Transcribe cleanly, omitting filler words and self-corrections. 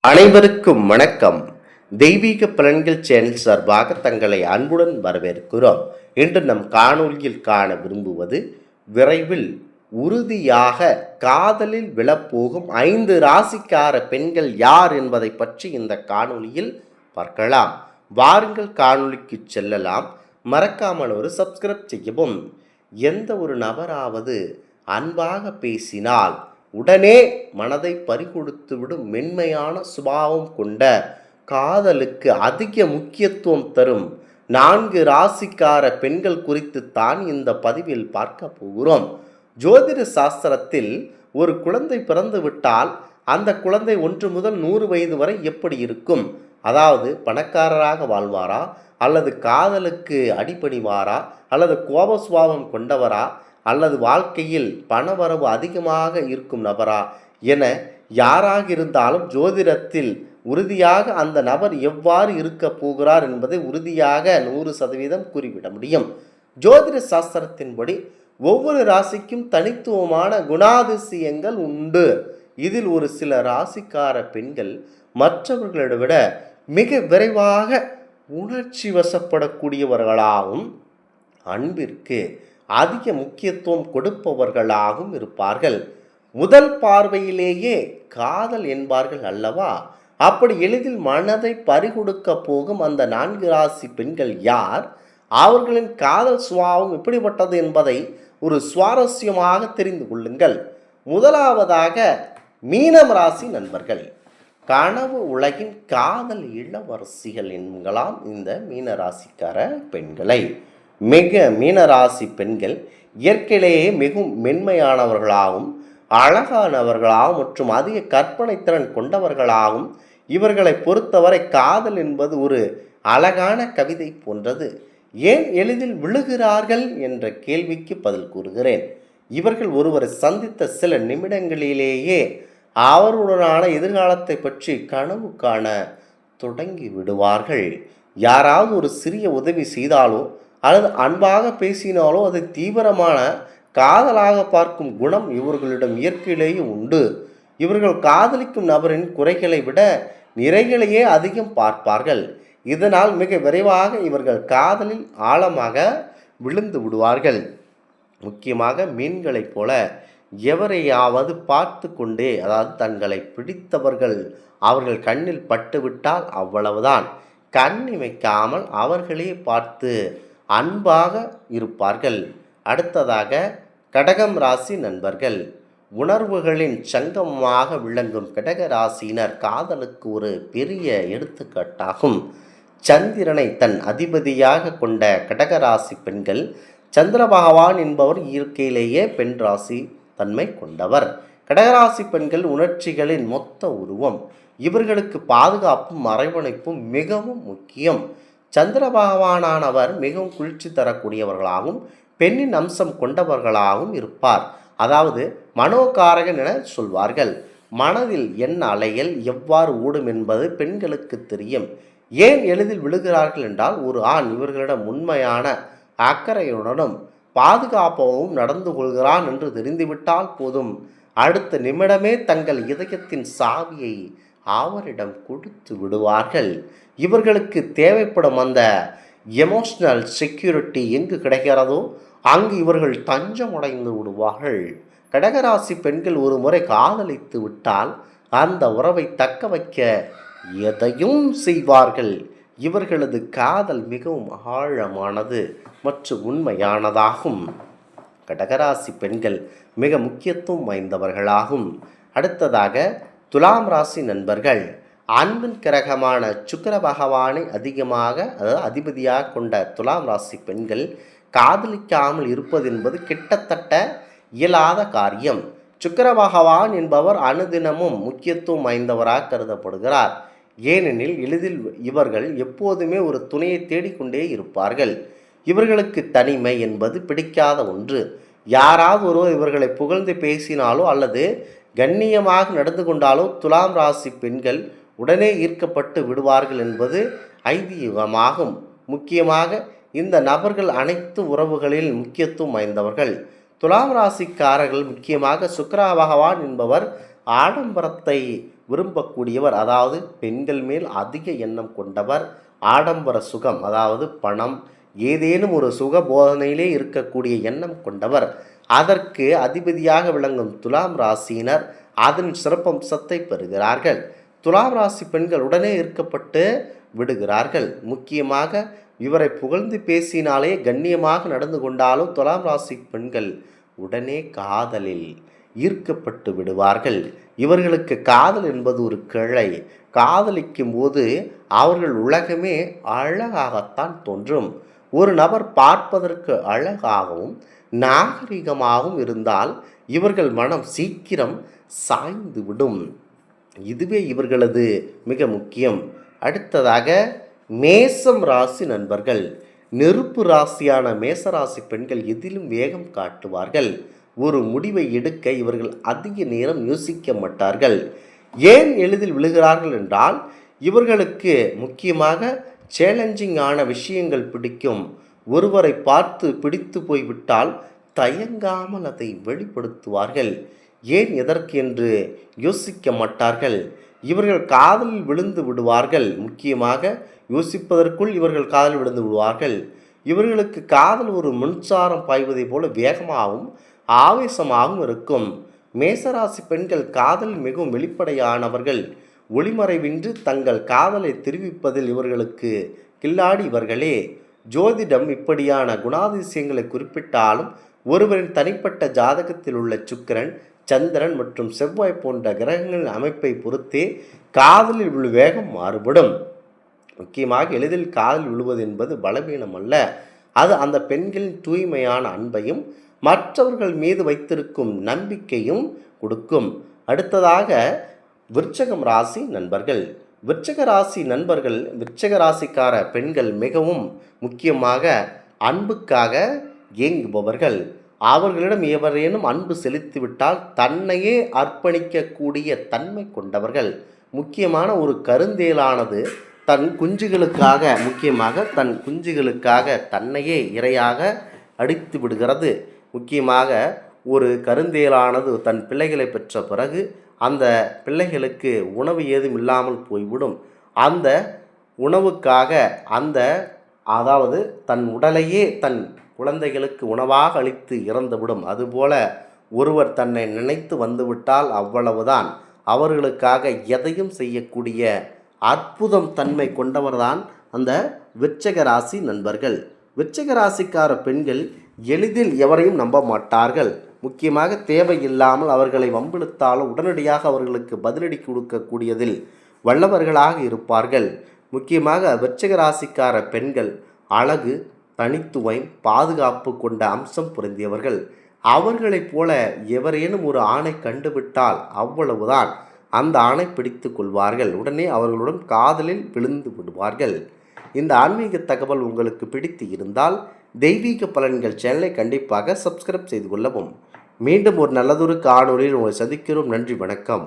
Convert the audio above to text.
அனைவருக்கும் வணக்கம். தெய்வீக பலன்கள் சேனல் சார்பாக தங்களை அன்புடன் வரவேற்கிறோம். இன்று நம் காணொலியில் காண விரும்புவது விரைவில் உறுதியாக காதலில் விழப்போகும் 5 ராசிக்கார பெண்கள் யார் என்பதை பற்றி இந்த காணொலியில் பார்க்கலாம். வாருங்கள் காணொலிக்கு செல்லலாம். மறக்காமல் ஒரு சப்ஸ்கிரைப் செய்யவும். எந்த ஒரு நபராவது அன்பாக பேசினால் உடனே மனதை பறிகொடுத்துவிடும் மென்மையான சுபாவம் கொண்ட காதலுக்கு அதிக முக்கியத்துவம் தரும் 4 ராசிக்கார பெண்கள் குறித்து தான் இந்த பதிவில் பார்க்க போகிறோம். ஜோதிட சாஸ்திரத்தில் ஒரு குழந்தை பிறந்து விட்டால் அந்த குழந்தை 1 முதல் 100 வயது வரை எப்படி இருக்கும், அதாவது பணக்காரராக வாழ்வாரா, அல்லது காதலுக்கு அடிபணிவாரா, அல்லது கோப சுபாவம் கொண்டவரா, அல்லது வாழ்க்கையில் பணவரவு அதிகமாக இருக்கும் நபரா என யாராக இருந்தாலும் ஜோதிடத்தில் உறுதியாக அந்த நபர் எவ்வாறு இருக்க போகிறார் என்பதை உறுதியாக 100% கூறிவிட முடியும். ஜோதிட சாஸ்திரத்தின்படி ஒவ்வொரு ராசிக்கும் தனித்துவமான குணாதிசயங்கள் உண்டு. இதில் ஒரு சில ராசிக்கார பெண்கள் மற்றவர்களை விட மிக விரைவாக உணர்ச்சி வசப்படக்கூடியவர்களாகவும் அன்பிற்கு அதிக முக்கியத்துவம் கொடுப்பவர்களாகவும் இருப்பார்கள். முதல் பார்வையிலேயே காதல் என்பார்கள் அல்லவா? அப்படி எளிதில் மனதை பறிகொடுக்க போகும் அந்த 4 ராசி பெண்கள் யார், அவர்களின் காதல் சுபாவம் எப்படிப்பட்டது என்பதை ஒரு சுவாரஸ்யமாக தெரிந்து கொள்ளுங்கள். முதலாவதாக மீனம் ராசி நண்பர்கள். கனவு உலகின் காதல் இளவரசிகள் என்கலாம் இந்த மீனராசிக்கார பெண்களை. மீனராசி பெண்கள் இயற்கையிலேயே மிகவும் மென்மையானவர்களாகவும் அழகானவர்களாகவும் மற்றும் அதிக கற்பனை திறன் கொண்டவர்களாகவும், இவர்களை பொறுத்தவரை காதல் என்பது ஒரு அழகான கவிதை போன்றது. ஏன் எளிதில் விழுகிறார்கள் என்ற கேள்விக்கு பதில் கூறுகிறேன். இவர்கள் ஒருவரை சந்தித்த சில நிமிடங்களிலேயே அவருடனான எதிர்காலத்தை பற்றி கனவு காண தொடங்கி விடுவார்கள். யாராவது ஒரு சிறிய உதவி செய்தாலோ அல்லது அன்பாக பேசினாலோ அதை தீவிரமான காதலாக பார்க்கும் குணம் இவர்களிடம் இயற்கையிலேயே உண்டு. இவர்கள் காதலிக்கும் நபரின் குறைகளை விட நிறைகளையே அதிகம் பார்ப்பார்கள். இதனால் மிக விரைவாக இவர்கள் காதலில் ஆழமாக விழுந்து விடுவார்கள். முக்கியமாக மீன்களைப் போல எவரையாவது பார்த்து கொண்டே, அதாவது தங்களை பிடித்தவர்கள் அவர்கள் கண்ணில் பட்டுவிட்டால் அவ்வளவுதான், கண் இமைக்காமல் அவர்களே பார்த்து அன்பாக இருப்பார்கள். அடுத்ததாக கடகம் ராசி நண்பர்கள். உணர்வுகளின் சங்கமமாக விளங்கும் கடக ராசியினர் காதலுக்கு ஒரு பெரிய எடுத்துக்காட்டாகும். சந்திரனை தன் அதிபதியாக கொண்ட கடகராசி பெண்கள், சந்திர பகவான் என்பவர் இயற்கையிலேயே பெண் ராசி தன்மை கொண்டவர். கடகராசி பெண்கள் உணர்ச்சிகளின் மொத்த உருவம். இவர்களுக்கு பாதுகாப்பும் அரவணைப்பும் மிகவும் முக்கியம். சந்திர பகவானானவர் மிகவும் குளிர்ச்சி தரக்கூடியவர்களாகவும் பெண்ணின் அம்சம் கொண்டவர்களாகவும் இருப்பார். அதாவது மனோகாரகன் என சொல்வார்கள். மனதில் என்ன அலைகள் எவ்வாறு ஓடும் என்பது பெண்களுக்கு தெரியும். ஏன் எளிதில் விழுகிறார்கள் என்றால், ஒரு ஆண் இவர்களிடம் உண்மையான அக்கறையுடனும் பாதுகாப்பாகவும் நடந்து கொள்கிறான் என்று தெரிந்துவிட்டால் போதும், அடுத்த நிமிடமே தங்கள் இதயத்தின் சாவியை அவரிடம் கொடுத்து விடுவார்கள். இவர்களுக்கு தேவைப்படும் அந்த எமோஷ்னல் செக்யூரிட்டி எங்கு கிடைக்கிறதோ அங்கு இவர்கள் தஞ்சமடைந்து விடுவார்கள். கடகராசி பெண்கள் ஒரு முறை காதலித்து விட்டால் அந்த உறவை தக்க வைக்க எதையும் செய்வார்கள். இவர்களது காதல் மிகவும் ஆழமானது மற்றும் உண்மையானதாகும். கடகராசி பெண்கள் மிக முக்கியத்துவம் வாய்ந்தவர்களாகும். அடுத்ததாக துலாம் ராசி நண்பர்கள். அன்பின் கிரகமான சுக்கிர பகவானை அதிபதியாக கொண்ட துலாம் ராசி பெண்கள் காதலிக்காமல் இருப்பது என்பது கிட்டத்தட்ட இயலாத காரியம். சுக்கிர பகவான் என்பவர் அனுதினமும் முக்கியத்துவம் வாய்ந்தவராக கருதப்படுகிறார். ஏனெனில் எளிதில் இவர்கள் எப்போதுமே ஒரு துணையை தேடிக்கொண்டே இருப்பார்கள். இவர்களுக்கு தனிமை என்பது பிடிக்காத ஒன்று. யாராவது ஒருவர் இவர்களை புகழ்ந்து பேசினாலோ அல்லது கண்ணியமாக நடந்து கொண்டாலோ துலாம் ராசி பெண்கள் உடனே ஈர்க்கப்பட்டு விடுவார்கள் என்பது ஐதீகமாகும். முக்கியமாக இந்த நபர்கள் அனைத்து உறவுகளில் முக்கியத்துவம் வாய்ந்தவர்கள். துலாம் ராசிக்காரர்கள், முக்கியமாக சுக்கிர பகவான் என்பவர் ஆடம்பரத்தை விரும்பக்கூடியவர், அதாவது பெண்கள் மேல் அதிக எண்ணம் கொண்டவர், ஆடம்பர சுகம் அதாவது பணம், ஏதேனும் ஒரு சுக போதனையிலே இருக்கக்கூடிய எண்ணம் கொண்டவர், அதற்கு அதிபதியாக விளங்கும் துலாம் ராசியினர் அதன் சிறப்பம்சத்தை பெறுகிறார்கள். துலாம் ராசி பெண்கள் உடனே ஈர்க்கப்பட்டு விடுகிறார்கள். முக்கியமாக இவரை புகழ்ந்து பேசினாலே கண்ணியமாக நடந்து கொண்டாலும் துலாம் ராசி பெண்கள் உடனே காதலில் ஈர்க்கப்பட்டு விடுவார்கள். இவர்களுக்கு காதல் என்பது ஒரு கிளை. காதலிக்கும் போது அவர்கள் உலகமே அழகாகத்தான் தோன்றும். ஒரு நபர் பார்ப்பதற்கு அழகாகவும் நாகரிகமாகவும் இருந்தால் இவர்கள் மனம் சீக்கிரம் சாய்ந்து விடும். இதுவே இவர்களது மிக முக்கியம். அடுத்ததாக மேசம் ராசி நண்பர்கள். நெருப்பு ராசியான மேசராசி பெண்கள் எதிலும் வேகம் காட்டுவார்கள். ஒரு முடிவை எடுக்க இவர்கள் அதிக நேரம் யோசிக்க மாட்டார்கள். ஏன் எளிதில் விழுகிறார்கள் என்றால் இவர்களுக்கு முக்கியமாக சேலஞ்சிங்கான விஷயங்கள் பிடிக்கும். ஒருவரை பார்த்து பிடித்து போய்விட்டால் தயங்காமல் அதை வெளிப்படுத்துவார்கள். ஏன் எதற்கு என்று யோசிக்க மாட்டார்கள். இவர்கள் காதலில் விழுந்து விடுவார்கள். முக்கியமாக யோசிப்பதற்குள் இவர்கள் காதலில் விழுந்து விடுவார்கள். இவர்களுக்கு காதல் ஒரு மின்சாரம் பாய்வதை போல வேகமாகவும் ஆவேசமாகவும் இருக்கும். மேசராசி பெண்கள் காதல் மிகவும் வெளிப்படையானவர்கள். ஒளிமறைவின்றி தங்கள் காதலை தெரிவிப்பதில் இவர்களுக்கு கில்லாடி இவர்களே. ஜோதிடம் இப்படியான குணாதிசயங்களை குறிப்பிட்டாலும் ஒருவரின் தனிப்பட்ட ஜாதகத்தில் உள்ள சுக்கிரன், சந்திரன் மற்றும் செவ்வாய் போன்ற கிரகங்களின் அமைப்பை பொறுத்தே காதலில் விழு வேகம் மாறுபடும். முக்கியமாக எளிதில் காதல் விழுவது என்பது பலவீனம் அல்ல, அது அந்த பெண்களின் தூய்மையான அன்பையும் மற்றவர்கள் மீது வைத்திருக்கும் நம்பிக்கையும் கொடுக்கும். அடுத்ததாக விருச்சகம் ராசி நண்பர்கள். விருச்சக ராசி நண்பர்கள், விருச்சக ராசிக்கார பெண்கள் மிகவும் முக்கியமாக அன்புக்காக ஏங்குபவர்கள். அவர்களிடம் எவரேனும் அன்பு செலுத்திவிட்டால் தன்னையே அர்ப்பணிக்கக்கூடிய தன்மை கொண்டவர்கள். முக்கியமான ஒரு கருந்தேலானது தன் குஞ்சுகளுக்காக தன்னையே இரையாக அடித்து விடுகிறது. முக்கியமாக ஒரு கருந்தேலானது தன் பிள்ளைகளை பெற்ற பிறகு அந்த பிள்ளைகளுக்கு உணவு ஏதும் இல்லாமல் போய்விடும். அந்த உணவுக்காக அதாவது தன் உடலையே தன் குழந்தைகளுக்கு உணவாக அளித்து இறந்துவிடும். அதுபோல ஒருவர் தன்னை நினைத்து வந்துவிட்டால் அவ்வளவுதான். அவர்களுக்காக எதையும் செய்யக்கூடிய அற்புதம் தன்மை கொண்டவர்தான் அந்த விருச்சிக ராசி நண்பர்கள். விருச்சிக ராசிக்கார பெண்கள் எளிதில் எவரையும் நம்ப மாட்டார்கள். முக்கியமாக தேவையில்லாமல் அவர்களை வம்பிழுத்தாலும் உடனடியாக அவர்களுக்கு பதிலடி கொடுக்கக்கூடியதில் வல்லவர்களாக இருப்பார்கள். முக்கியமாக விருச்சிக ராசிக்கார பெண்கள் அழகு, தனித்துவம், பாதுகாப்பு கொண்ட அம்சம் பொருந்தியவர்கள். அவர்களைப் போல எவரேனும் ஒரு ஆணை கண்டுவிட்டால் அவ்வளவுதான், அந்த ஆணை பிடித்து கொள்வார்கள். உடனே அவர்களுடன் காதலில் விழுந்து விடுவார்கள். இந்த ஆன்மீக தகவல் உங்களுக்கு பிடித்து இருந்தால் தெய்வீக பலன்கள் சேனலை கண்டிப்பாக சப்ஸ்கிரைப் செய்து கொள்ளவும். மீண்டும் ஒரு நல்லதொரு காணொளியில் உங்களை சந்திக்கிறோம். நன்றி, வணக்கம்.